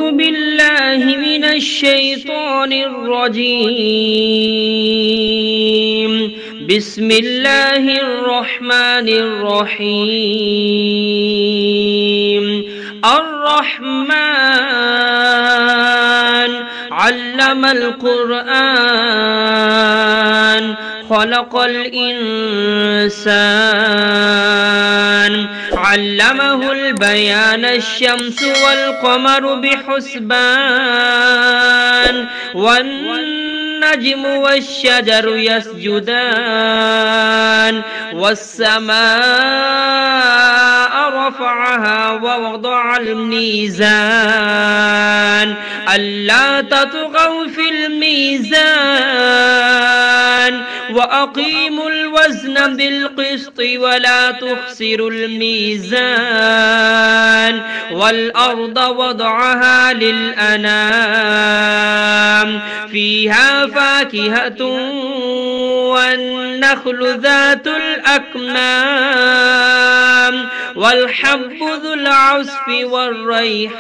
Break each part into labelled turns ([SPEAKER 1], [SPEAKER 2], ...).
[SPEAKER 1] أعوذ بالله من الشيطان الرجيم. بسم الله الرحمن الرحيم. الرحمن علم القرآن خلق الإنسان علمه البيان الشمس والقمر بحسبان والنجم والشجر يسجدان والسماء رفعها ووضع الميزان ألا تطغوا في الميزان وأقيموا الوزن بالقسط ولا تخسروا الميزان والأرض وضعها للأنام فيها فاكهة والنخل ذات الأكمام والحب ذو العصف والريحان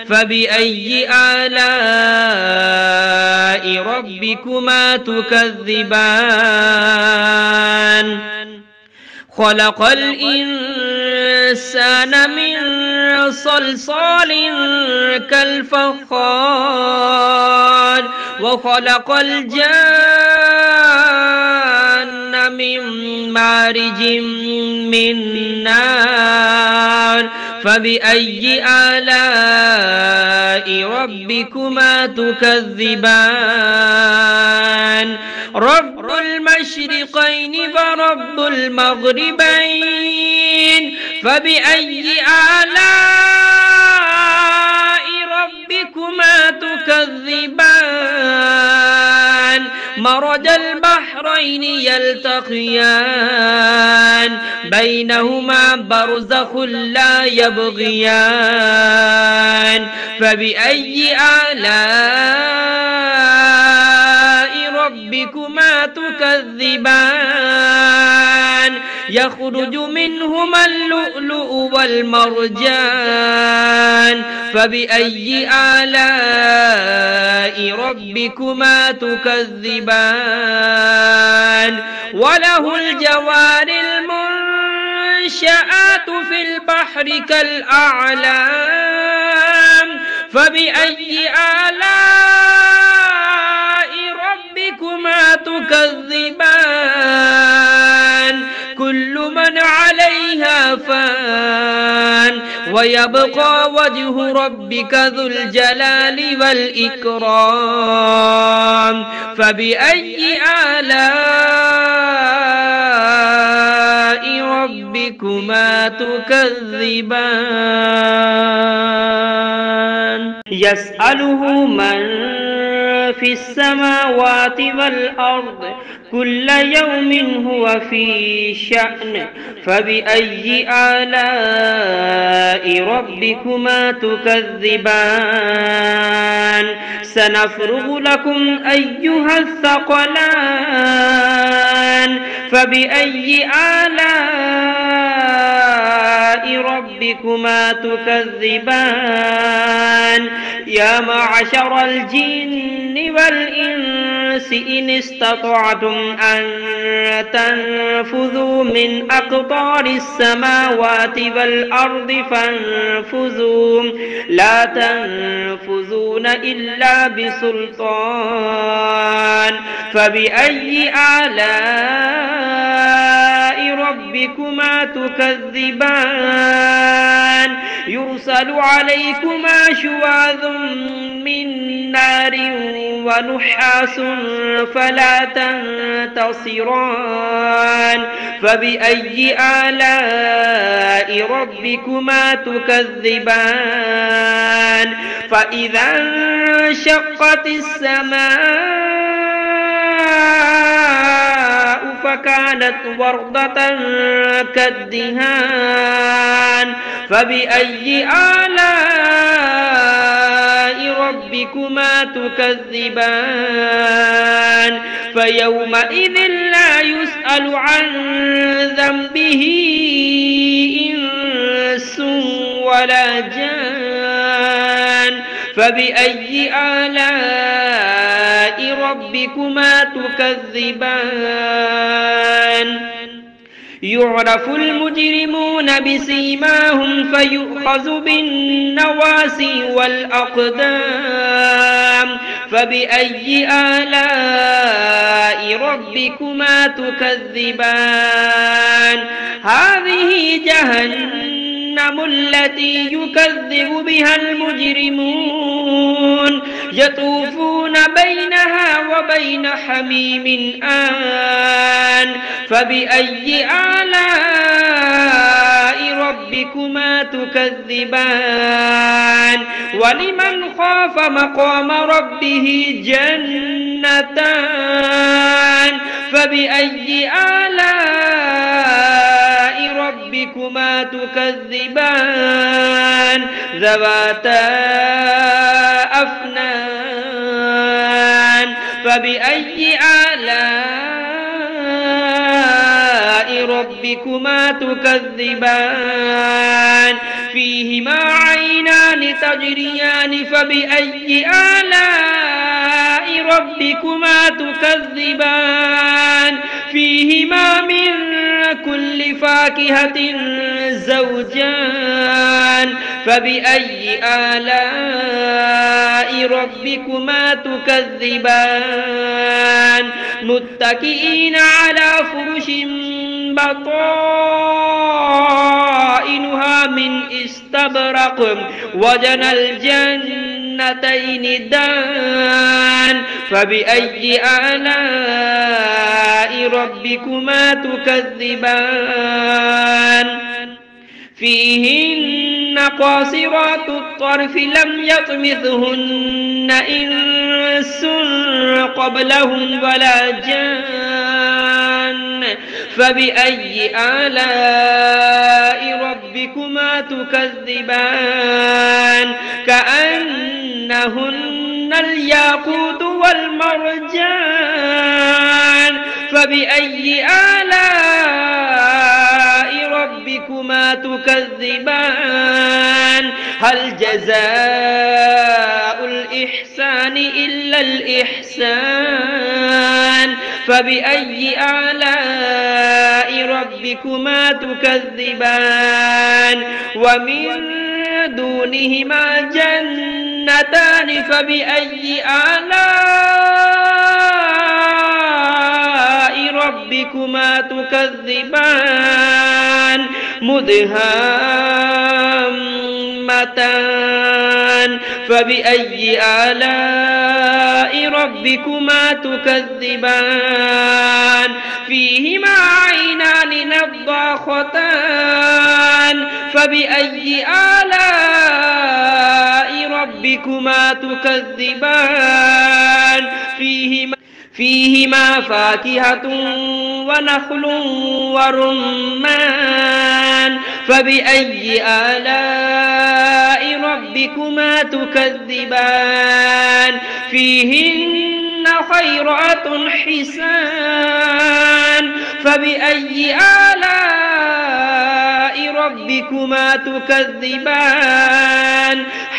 [SPEAKER 1] فبأي آلاء ربكما تكذبان خلق الإنسان من صلصال كالفخار وخلق الجان من مارج من نار فبأي آلاء ربكما تكذبان رب المشرقين ورب المغربين فبأي آلاء ربكما تكذبان مرج البحرين يلتقيان بينهما برزخ لا يبغيان فبأي آلاء ربكما تكذبان يخرج منهما اللؤلؤ والمرجان فبأي آلاء ربكما تكذبان وله الجوار المنشآت في البحر كالأعلام فبأي آلاء ربكما تكذبان كل من عليها فان ويبقى وجه ربك ذو الجلال والإكرام فبأي آلاء ربكما تكذبان يسأله من في السماوات والأرض كل يوم هو في شأن فبأي آلاء ربكما تكذبان سنفرغ لكم أيها الثقلان فبأي آلاء ربكما تكذبان يا معشر الجن والإنس إن استطعتم أن تنفذوا من أقطار السماوات والأرض فانفذوا لا تنفذون إلا بسلطان فبأي آلاء ربكما تكذبان يرسل عليكما شواظ من نار ونحاس فلا تنتصران فبأي آلاء ربكما تكذبان فإذا انشقت السماء فكانت وردة كالدهان فبأي آلاء ربكما تكذبان فيومئذ لا يسأل عن ذنبه إنس ولا جان فبأي آلاء ربكما تكذبان يعرف المجرمون بسيماهم فيؤخذ بالنواسي والأقدام فبأي آلاء ربكما تكذبان هذه جهنم التي يكذب بها المجرمون يطوفون بينها وبين حميم آن فبأي آلاء ربكما تكذبان ولمن خاف مقام ربه جنتان فبأي آلاء ربكما تكذبان ذواتا أفنان فبأي آلاء ربكما تكذبان فيهما عينان تجريان فبأي آلاء ربكما تكذبان فيهما من كل فاكهة زوجان فبأي آلاء ربكما تكذبان متكئين على فرش بطائنها من استبرق وجنى الجنتين دان فبأي آلاء ربكما تكذبان فيهن قاصرات الطرف لم يطمثهن إنس قبلهم ولا جان فبأي آلاء ربكما تكذبان كأنهن الياقوت والمرجان فبأي آلاء ربكما تكذبان هل جزاء الإحسان إلا الإحسان فبأي آلاء ربكما تكذبان ومن دونهما جنتان فبأي آلاء ربكما تكذبان مدهامتان فبأي آلاء ربكما تكذبان فيهما عينان نضاختان فبأي آلاء ربكما تكذبان فيهما فاكهة ونخل ورمان فبأي آلاء ربكما تكذبان فيهن خيرات حسان فبأي آلاء ربكما تكذبان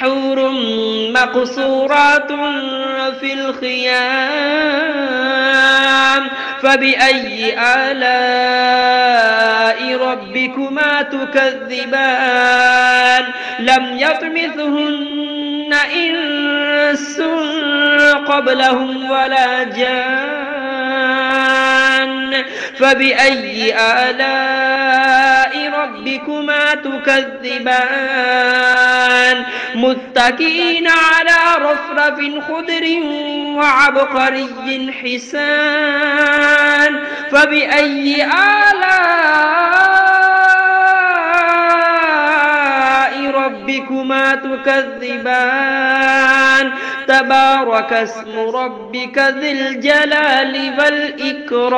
[SPEAKER 1] حور مقصورات في الخيام فبأي آلاء ربكما تكذبان لم يطمثهن إنس قبلهم ولا جان فبأي آلاء ربكما تكذبان متكئين على رفرف خضر وعبقري حسان فبأي آلاء ربكما تكذبان تبارك اسم ربك ذي الجلال والإكرام.